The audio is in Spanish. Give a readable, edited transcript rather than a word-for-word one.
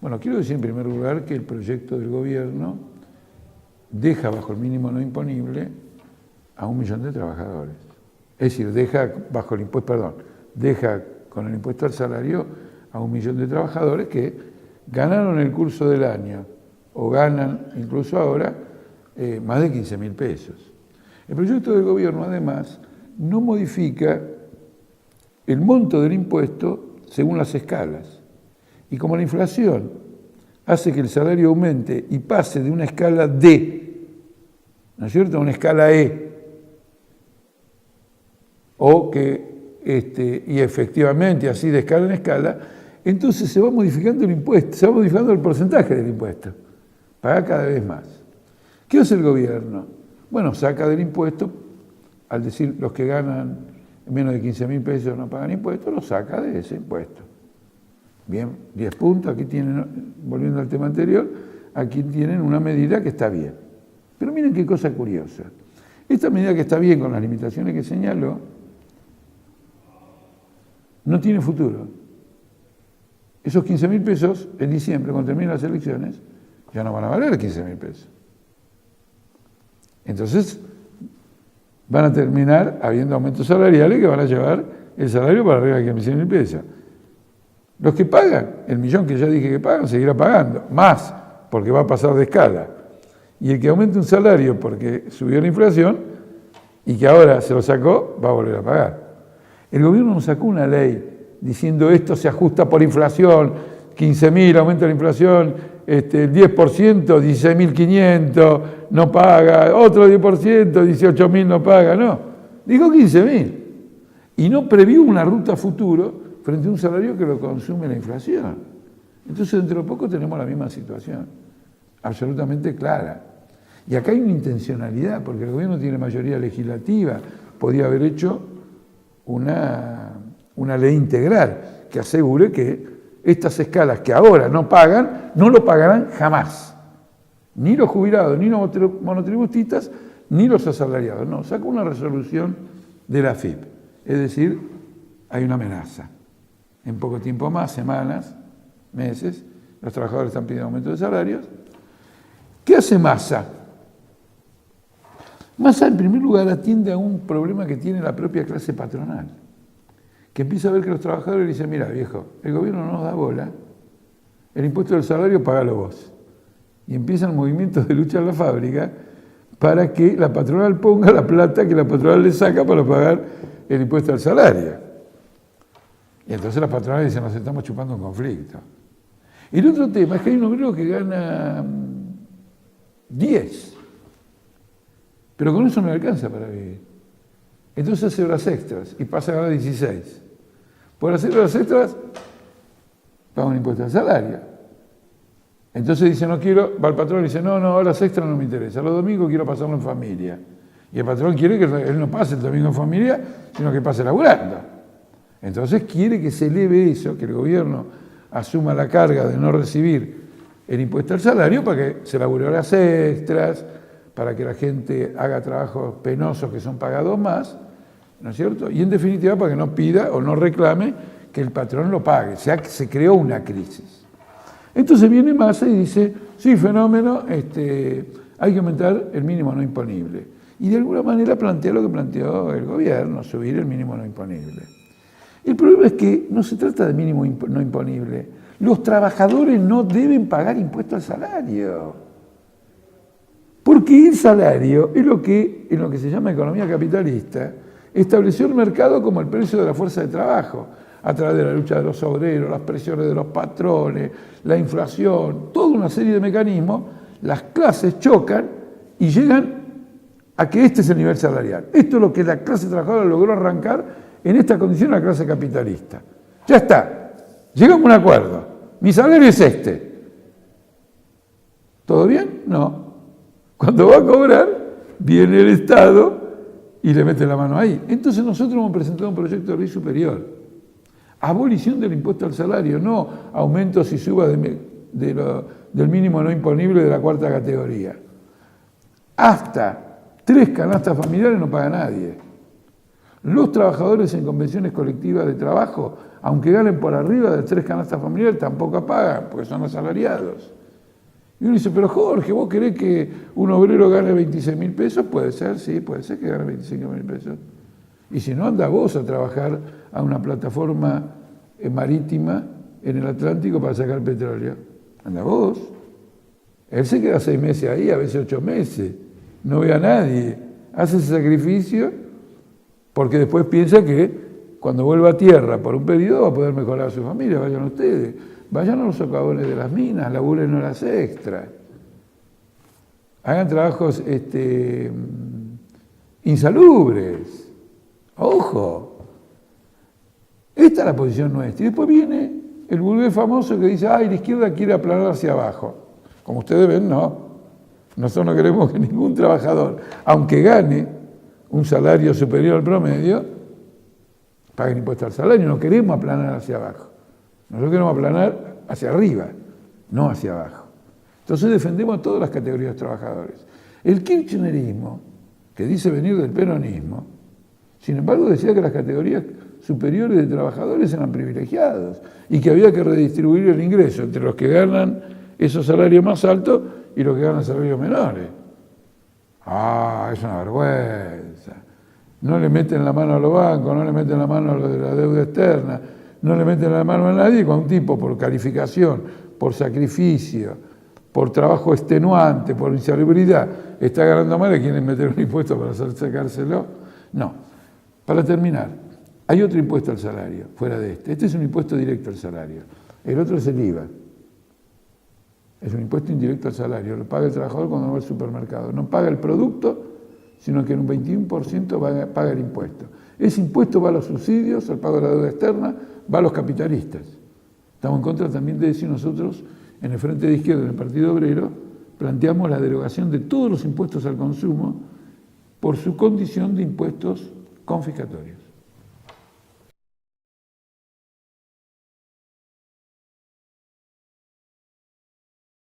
Bueno, quiero decir en primer lugar que el proyecto del gobierno deja bajo el mínimo no imponible a 1 millón de trabajadores. Es decir, deja bajo el impuesto, perdón, deja con el impuesto al salario a 1 millón de trabajadores que ganaron en el curso del año o ganan incluso ahora más de 15.000 pesos. El proyecto del gobierno además no modifica el monto del impuesto según las escalas. Y como la inflación hace que el salario aumente y pase de una escala D, ¿no es cierto?, a una escala E, o que, y efectivamente así de escala en escala, entonces se va modificando el impuesto, se va modificando el porcentaje del impuesto, paga cada vez más. ¿Qué hace el gobierno? Bueno, saca del impuesto, al decir los que ganan menos de 15.000 pesos no pagan impuestos, lo saca de ese impuesto. Bien, 10 puntos, aquí tienen, volviendo al tema anterior, aquí tienen una medida que está bien. Pero miren qué cosa curiosa. Esta medida que está bien con las limitaciones que señaló, no tiene futuro. Esos 15.000 pesos en diciembre, cuando terminen las elecciones, ya no van a valer 15.000 pesos. Entonces, van a terminar habiendo aumentos salariales que van a llevar el salario para arriba de 15.000 pesos. Los que pagan, el millón que ya dije que pagan, seguirá pagando, más, porque va a pasar de escala. Y el que aumente un salario porque subió la inflación y que ahora se lo sacó, va a volver a pagar. El gobierno nos sacó una ley diciendo esto se ajusta por inflación, 15.000 aumenta la inflación, el 10%, 16.500 no paga, otro 10%, 18.000 no paga, no. Dijo 15.000. Y no previó una ruta futuro frente a un salario que lo consume la inflación. Entonces, dentro de poco tenemos la misma situación, absolutamente clara. Y acá hay una intencionalidad, porque el gobierno tiene mayoría legislativa, podía haber hecho una ley integral que asegure que estas escalas que ahora no pagan, no lo pagarán jamás. Ni los jubilados, ni los monotributistas, ni los asalariados. No, sacó una resolución de la AFIP. Es decir, hay una amenaza. En poco tiempo más, semanas, meses, los trabajadores están pidiendo aumento de salarios. ¿Qué hace Massa? Massa, en primer lugar, atiende a un problema que tiene la propia clase patronal, que empieza a ver que los trabajadores dicen, mira, viejo, el gobierno no nos da bola, el impuesto del salario pagalo vos. Y empiezan movimientos de lucha en la fábrica para que la patronal ponga la plata que la patronal le saca para pagar el impuesto al salario. Y entonces las patronales dicen, nos estamos chupando un conflicto. El otro tema es que hay un obrero que gana 10, pero con eso no le alcanza para vivir. Entonces hace horas extras y pasa a ganar 16. Por hacer horas extras, paga un impuesto al salario. Entonces dice, no quiero, va el patrón y dice, no, horas extras no me interesa, los domingos quiero pasarlo en familia. Y el patrón quiere que él no pase el domingo en familia, sino que pase laburando. Entonces quiere que se eleve eso, que el gobierno asuma la carga de no recibir el impuesto al salario para que se labure horas extras, para que la gente haga trabajos penosos que son pagados más, ¿no es cierto? Y en definitiva para que no pida o no reclame que el patrón lo pague. O sea, que se creó una crisis. Entonces viene Massa y dice, sí, fenómeno, hay que aumentar el mínimo no imponible. Y de alguna manera plantea lo que planteó el gobierno, subir el mínimo no imponible. El problema es que no se trata de mínimo no imponible. Los trabajadores no deben pagar impuesto al salario. Porque el salario es lo que, en lo que se llama economía capitalista, estableció el mercado como el precio de la fuerza de trabajo, a través de la lucha de los obreros, las presiones de los patrones, la inflación, toda una serie de mecanismos, las clases chocan y llegan a que este es el nivel salarial. Esto es lo que la clase trabajadora logró arrancar en esta condición la clase capitalista. Ya está, llegamos a un acuerdo, mi salario es este. ¿Todo bien? No. Cuando va a cobrar, viene el Estado y le mete la mano ahí. Entonces nosotros hemos presentado un proyecto de ley superior. Abolición del impuesto al salario, no aumentos y subas del mínimo no imponible de la cuarta categoría. Hasta 3 canastas familiares no paga nadie. Los trabajadores en convenciones colectivas de trabajo, aunque ganen por arriba de 3 canastas familiares, tampoco pagan, porque son asalariados. Y uno dice, pero Jorge, ¿vos querés que un obrero gane 26.000 pesos? Puede ser, sí, puede ser que gane 25.000 pesos. Y si no, anda vos a trabajar a una plataforma marítima en el Atlántico para sacar petróleo. Anda vos. Él se queda 6 meses ahí, a veces 8 meses. No ve a nadie. Hace ese sacrificio porque después piensa que cuando vuelva a tierra por un periodo va a poder mejorar a su familia. Vayan ustedes. Vayan a los socavones de las minas, laburen horas extras. Hagan trabajos insalubres. Ojo. Esta es la posición nuestra. Y después viene el burgués famoso que dice, ay, la izquierda quiere aplanar hacia abajo. Como ustedes ven, no. Nosotros no queremos que ningún trabajador, aunque gane un salario superior al promedio, pague impuesto al salario. No queremos aplanar hacia abajo. Nosotros queremos aplanar hacia arriba, no hacia abajo. Entonces defendemos a todas las categorías de trabajadores. El kirchnerismo, que dice venir del peronismo, sin embargo decía que las categorías superiores de trabajadores eran privilegiados y que había que redistribuir el ingreso entre los que ganan esos salarios más altos y los que ganan salarios menores. Ah, es una vergüenza. No le meten la mano a los bancos, no le meten la mano a los de la deuda externa, no le meten la mano a nadie cuando un tipo por calificación, por sacrificio, por trabajo extenuante, por insalubridad, está ganando mal, ¿le quieren meter un impuesto para sacárselo? No. Para terminar, hay otro impuesto al salario, fuera de este. Este es un impuesto directo al salario. El otro es el IVA. Es un impuesto indirecto al salario. Lo paga el trabajador cuando va al supermercado. No paga el producto, sino que en un 21% paga el impuesto. Ese impuesto va a los subsidios, al pago de la deuda externa, va a los capitalistas. Estamos en contra también de eso y nosotros, en el Frente de Izquierda, en el Partido Obrero, planteamos la derogación de todos los impuestos al consumo por su condición de impuestos confiscatorios.